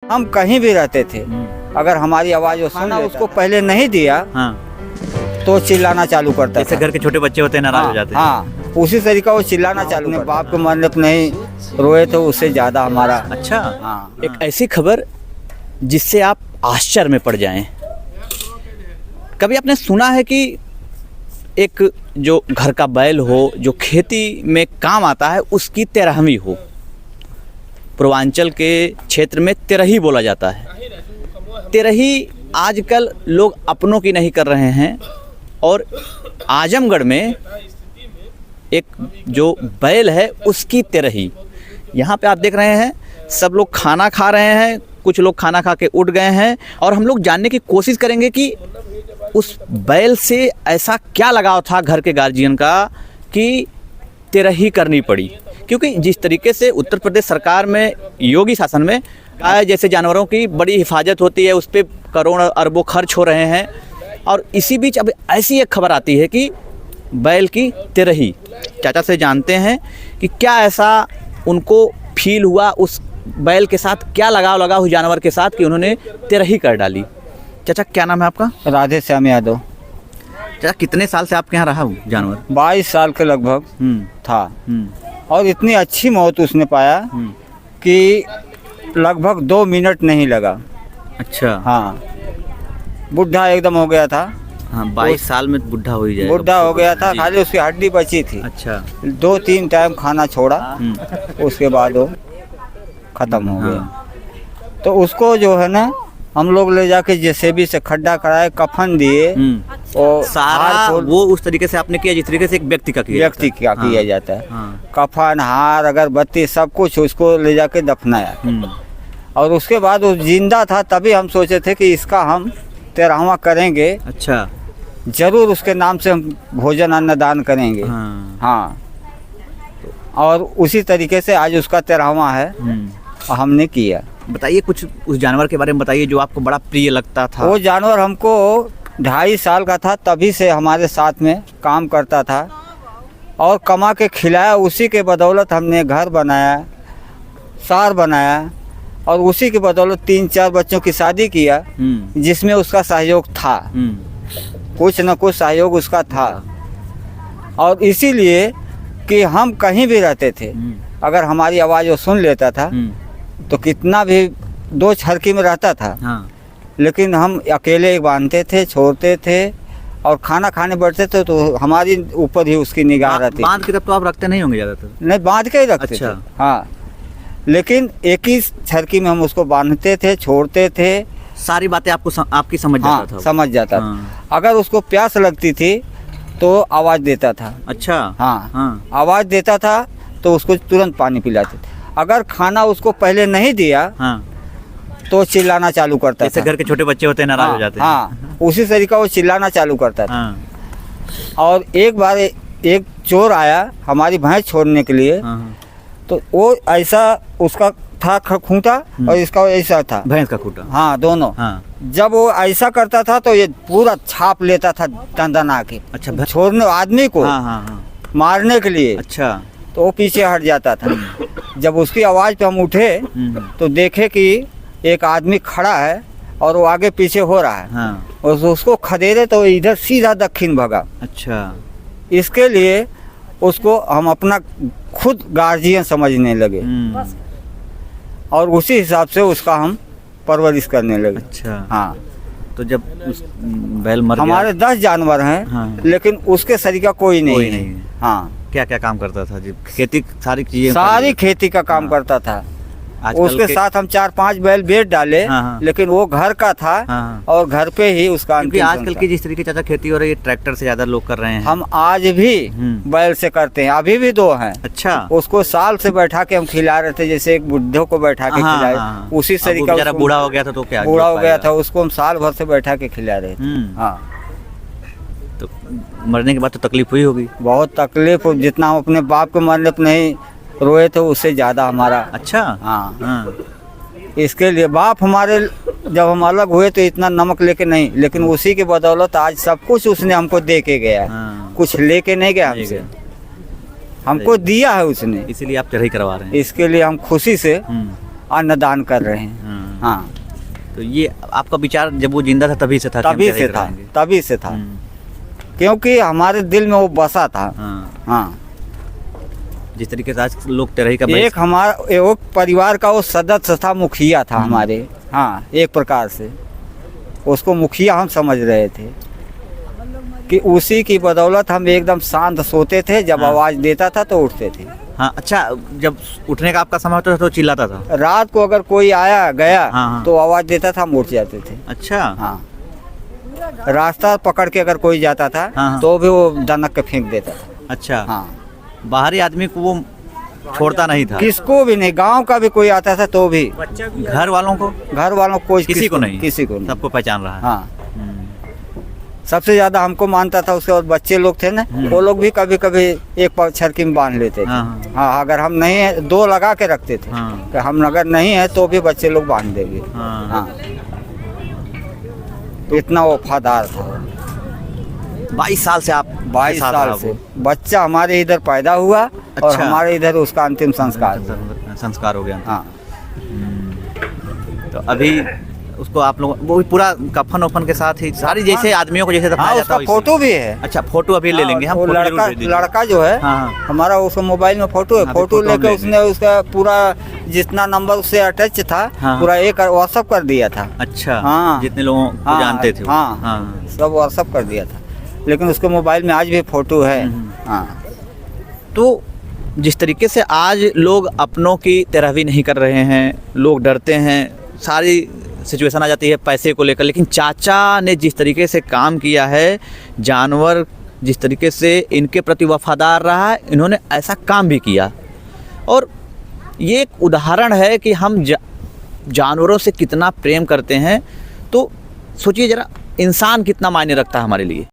हम कहीं भी रहते थे, अगर हमारी आवाज वो सुना उसको पहले नहीं दिया तो चिल्लाना चालू करता जैसे था। घर के छोटे बच्चे होते हैं नाराज हो जाते हैं। हाँ, उसी तरीका वो चिल्लाना चालू। अपने बाप के मरने पर नहीं रोए तो उससे ज्यादा हमारा। अच्छा, हाँ। एक ऐसी खबर जिससे आप आश्चर्य में पड़ जाएं। कभी आपने सुना है कि एक जो घर का बैल हो, जो खेती में काम आता है, उसकी तेरहवीं हो? पूर्वांचल के क्षेत्र में तेरही बोला जाता है। तेरही आजकल लोग अपनों की नहीं कर रहे हैं और आजमगढ़ में एक जो बैल है उसकी तेरही। यहाँ पे आप देख रहे हैं सब लोग खाना खा रहे हैं, कुछ लोग खाना खा के उठ गए हैं और हम लोग जानने की कोशिश करेंगे कि उस बैल से ऐसा क्या लगाव था घर के गार्जियन का कि तेरही करनी पड़ी। क्योंकि जिस तरीके से उत्तर प्रदेश सरकार में, योगी शासन में गाय जैसे जानवरों की बड़ी हिफाजत होती है, उस पर करोड़ अरबों खर्च हो रहे हैं, और इसी बीच अब ऐसी एक खबर आती है कि बैल की तेरही। चाचा से जानते हैं कि क्या ऐसा उनको फील हुआ, उस बैल के साथ क्या लगाव लगा उस जानवर के साथ कि उन्होंने तेरही कर डाली। चाचा क्या नाम है आपका? राधे श्याम यादव। चाचा कितने साल से आपके यहाँ रहा हूँ जानवर? 22 साल के लगभग था। और इतनी अच्छी मौत उसने पाया कि लगभग 2 मिनट नहीं लगा। अच्छा। हाँ, बुढ़ा एकदम हो गया था। हाँ, 22 साल में बुढ़ा हो ही जाएगा। बुढ़ा हो गया था, खाली उसकी हड्डी बची थी। अच्छा। 2-3 टाइम खाना छोड़ा, उसके बाद वो खत्म हो गया। तो उसको जो है ना हम लोग ले जाके जेसीबी से खड्डा कराए, कफन दिए और सारा वो उस तरीके से आपने किया जिस तरीके से एक व्यक्ति का किया जाता है। कफन, हार, अगरबत्ती सब कुछ उसको ले जाके दफनाया। और उसके बाद वो जिंदा था तभी हम सोचे थे कि इसका हम 13वां करेंगे। अच्छा, जरूर उसके नाम से हम भोजन अन्नदान करेंगे। हाँ, और उसी तरीके से आज उसका 13वां है और हमने किया। बताइए कुछ उस जानवर के बारे में बताइए जो आपको बड़ा प्रिय लगता था। वो जानवर हमको 2.5 साल का था तभी से हमारे साथ में काम करता था और कमा के खिलाया। उसी के बदौलत हमने घर बनाया, सार बनाया और उसी के बदौलत 3-4 बच्चों की शादी किया, जिसमें उसका सहयोग था। कुछ न कुछ सहयोग उसका था। और इसीलिए कि हम कहीं भी रहते थे, अगर हमारी आवाज़ वो सुन लेता था तो कितना भी 2 छरकी में रहता था। लेकिन हम अकेले बांधते थे, छोड़ते थे और खाना खाने बैठते थे तो हमारी ऊपर ही उसकी निगाह रहती। बांध के तब तो आप रखते नहीं होंगे ज़्यादातर? नहीं, बांध के ही रखते थे। हाँ, लेकिन एक ही छरकी में हम उसको बांधते थे, छोड़ते थे। सारी बातें आपकी समझ जाता था? समझ जाता था। अगर उसको प्यास लगती थी तो आवाज़ देता था। अच्छा। हाँ, आवाज़ देता था तो उसको तुरंत पानी पिलाते थे। अगर खाना उसको पहले नहीं दिया तो चिल्लाना चालू करता था। जैसे घर के छोटे बच्चे होते हैं नाराज हो जाते हैं। हाँ, उसी तरीका वो चिल्लाना चालू करता था। और एक बार एक चोर आया हमारी भैंस छोड़ने के लिए, तो वो ऐसा उसका था खूंटा और इसका ऐसा था भैंस का खूंटा। हाँ, दोनों। जब वो ऐसा करता था तो ये पूरा छाप लेता था दंदना के। अच्छा, छोड़ने आदमी को मारने के लिए। अच्छा, तो वो पीछे हट जाता था। जब उसकी आवाज़ पे हम उठे तो देखे कि एक आदमी खड़ा है और वो आगे पीछे हो रहा है। और उसको खदेड़े तो इधर सीधा दक्षिण भगा। अच्छा, इसके लिए उसको हम अपना खुद गार्जियन समझने लगे और उसी हिसाब से उसका हम परवरिश करने लगे। अच्छा। हाँ, तो जब उस बैल मर गया, हमारे 10 जानवर हैं। लेकिन उसके सरीका कोई नहीं है। हाँ, क्या क्या काम करता था जी? खेती, सारी चीजें, सारी खेती का काम करता था। उसके साथ हम 4-5 बैल बेच डाले। लेकिन वो घर का था और घर पे ही उसका। क्योंकि आजकल की जिस तरीके से खेती हो रही है, ट्रैक्टर से ज्यादा लोग कर रहे हैं। हम आज भी बैल से करते हैं, अभी भी 2 हैं। अच्छा, उसको साल से बैठा के हम खिला रहे थे, जैसे एक बुढ़े को बैठा के खिलाए। उसी तरीका बूढ़ा हो गया था तो क्या, बूढ़ा हो गया था, उसको हम साल भर से बैठा के खिला रहे थे। हाँ, तो मरने के बाद तो तकलीफ हुई होगी? बहुत तकलीफ, जितना हम अपने बाप के मरने पर नहीं रोए थे उससे ज्यादा हमारा। अच्छा। हाँ, इसके लिए बाप हमारे जब हम अलग हुए तो इतना नमक लेके नहीं, लेकिन उसी के बदौलत आज सब कुछ उसने हमको दे के गया। कुछ लेके नहीं गया हमसे, हमको दिया है उसने। इसीलिए आप चढ़ाई करवा रहे हैं? इसके लिए हम खुशी से अन्नदान कर रहे हैं। हाँ, तो ये आपका विचार जब वो जिंदा था तभी से था कि हम तभी चरही से था, कराएंगे। तभी से था, हम्म, क्योंकि हमारे दिल में वो बसा था। हाँ, हाँ, जिस तरीके से आज लोग तेरही का एक हमारा एक परिवार का वो सदस्य था, मुखिया था हमारे। हाँ, एक प्रकार से उसको मुखिया हम समझ रहे थे कि उसी की बदौलत हम एकदम शांत सोते थे, जब हाँ। आवाज़ देता था तो उठते थे। हाँ, अच्छा, जब उठने का आपका समय होता था तो चिल्लाता था। रात को अगर कोई आया गया हाँ, हाँ। तो आवाज़ देता था, हम उठ जाते थे। अच्छा, हाँ, रास्ता पकड़ के अगर कोई जाता था हाँ, हाँ। तो भी वो दनक के फेंक देता था। अच्छा, हाँ, बाहरी आदमी को वो छोड़ता नहीं था, किसको भी नहीं, गांव का भी कोई आता था तो भी, घर वालों को, घर वालों को कोई किसी को नहीं, किसी को नहीं। सबको पहचान रहा है। हाँ, हम्म, सबसे ज्यादा हमको मानता था। उसके बाद बच्चे लोग थे ना, वो लोग भी कभी कभी एक छरकी में बांध लेते थे। हाँ, हाँ, अगर हम नहीं है, दो लगा के रखते थे हाँ। कि हम अगर नहीं है तो भी बच्चे लोग बांध देंगे। हाँ। हाँ, इतना वफादार था। 22 साल से आप 22 साथ साल रहा से वो। बच्चा हमारे इधर पैदा हुआ और अच्छा। हमारे इधर उसका अंतिम संस्कार हुआ। संस्कार हो गया। हाँ, तो अभी उसको आप लोग वो पूरा कफन वफन के साथ ही सारी जैसे आदमियों को जैसे दफनाया हाँ, जाता उसका है वैसे। फोटो भी है। अच्छा, फोटो अभी ले लेंगे हम, वो फोटो जरूर लड़का भेज दीजिए। लड़का जो है हाँ, हाँ। हमारा, उसको मोबाइल में फोटो है। हाँ, फोटो फोटो हम लेके ले उसने उसका पूरा जितना नंबर उससे अटैच था हाँ। पूरा एक व्हाट्सअप कर दिया था। अच्छा, हाँ। जितने लोगों को हाँ, जानते थे वो। हाँ, हाँ। सब व्हाट्सअप कर दिया था, लेकिन उसके मोबाइल में आज भी फोटो है। हाँ, तो जिस तरीके से आज लोग अपनों की पैरवी नहीं कर रहे हैं, लोग डरते हैं, सारी सिचुएशन आ जाती है पैसे को लेकर, लेकिन चाचा ने जिस तरीके से काम किया है, जानवर जिस तरीके से इनके प्रति वफादार रहा है, इन्होंने ऐसा काम भी किया। और ये एक उदाहरण है कि हम जानवरों से कितना प्रेम करते हैं। तो सोचिए ज़रा, इंसान कितना मायने रखता है हमारे लिए।